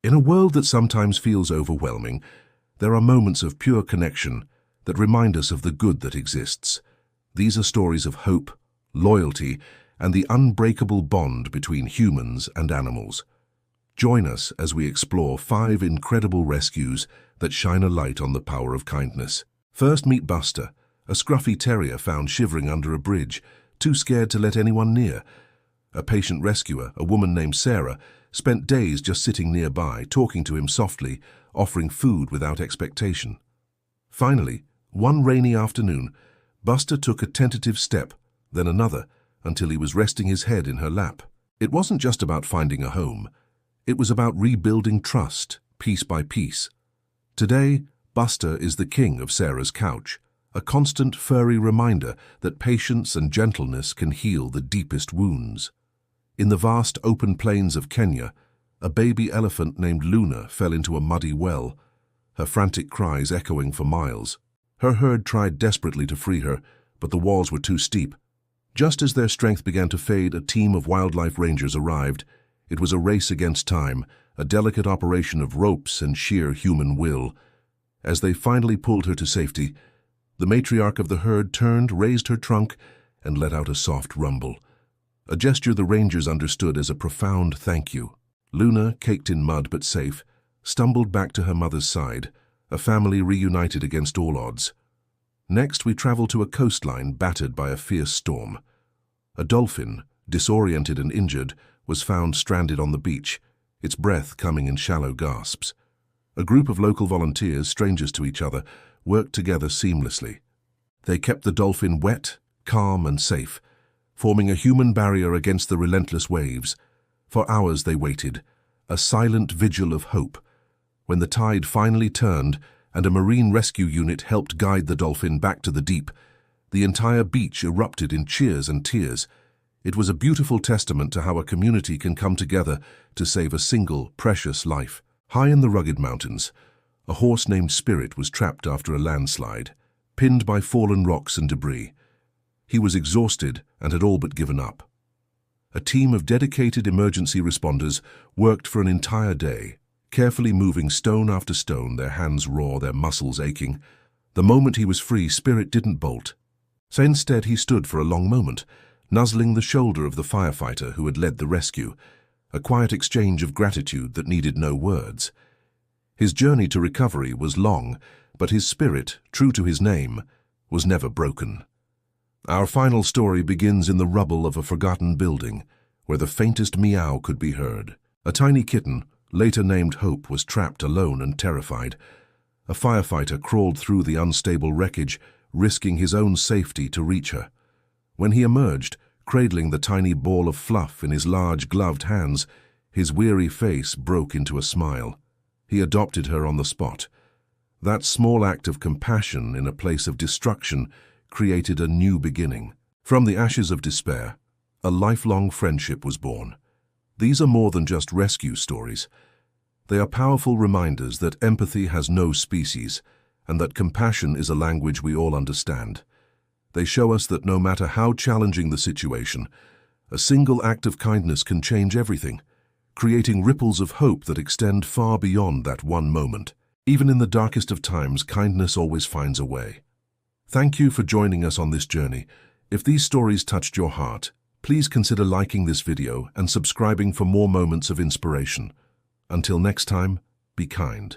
In a world that sometimes feels overwhelming, there are moments of pure connection that remind us of the good that exists. These are stories of hope, loyalty, and the unbreakable bond between humans and animals. Join us as we explore 5 incredible rescues that shine a light on the power of kindness. First, meet Buster, a scruffy terrier found shivering under a bridge, too scared to let anyone near. A patient rescuer, a woman named Sarah, spent days just sitting nearby, talking to him softly, offering food without expectation. Finally, one rainy afternoon, Buster took a tentative step, then another, until he was resting his head in her lap. It wasn't just about finding a home. It was about rebuilding trust, piece by piece. Today, Buster is the king of Sarah's couch, a constant furry reminder that patience and gentleness can heal the deepest wounds. In the vast open plains of Kenya, a baby elephant named Luna fell into a muddy well, her frantic cries echoing for miles. Her herd tried desperately to free her, but the walls were too steep. Just as their strength began to fade, a team of wildlife rangers arrived. It was a race against time, a delicate operation of ropes and sheer human will. As they finally pulled her to safety, the matriarch of the herd turned, raised her trunk, and let out a soft rumble. A gesture the rangers understood as a profound thank you. Luna, caked in mud but safe, stumbled back to her mother's side, a family reunited against all odds. Next, we travel to a coastline battered by a fierce storm. A dolphin, disoriented and injured, was found stranded on the beach, its breath coming in shallow gasps. A group of local volunteers, strangers to each other, worked together seamlessly. They kept the dolphin wet, calm, and safe, forming a human barrier against the relentless waves. For hours they waited, a silent vigil of hope. When the tide finally turned and a marine rescue unit helped guide the dolphin back to the deep, the entire beach erupted in cheers and tears. It was a beautiful testament to how a community can come together to save a single, precious life. High in the rugged mountains, a horse named Spirit was trapped after a landslide, pinned by fallen rocks and debris. He was exhausted and had all but given up. A team of dedicated emergency responders worked for an entire day, carefully moving stone after stone, their hands raw, their muscles aching. The moment he was free, Spirit didn't bolt. So instead he stood for a long moment, nuzzling the shoulder of the firefighter who had led the rescue, a quiet exchange of gratitude that needed no words. His journey to recovery was long, but his spirit, true to his name, was never broken. Our final story begins in the rubble of a forgotten building, where the faintest meow could be heard. A tiny kitten, later named Hope, was trapped alone and terrified. A firefighter crawled through the unstable wreckage, risking his own safety to reach her. When he emerged, cradling the tiny ball of fluff in his large gloved hands, his weary face broke into a smile. He adopted her on the spot. That small act of compassion in a place of destruction created a new beginning. From the ashes of despair, a lifelong friendship was born. These are more than just rescue stories. They are powerful reminders that empathy has no species, and that compassion is a language we all understand. They show us that no matter how challenging the situation, a single act of kindness can change everything, creating ripples of hope that extend far beyond that one moment. Even in the darkest of times, kindness always finds a way. Thank you for joining us on this journey. If these stories touched your heart, please consider liking this video and subscribing for more moments of inspiration. Until next time, be kind.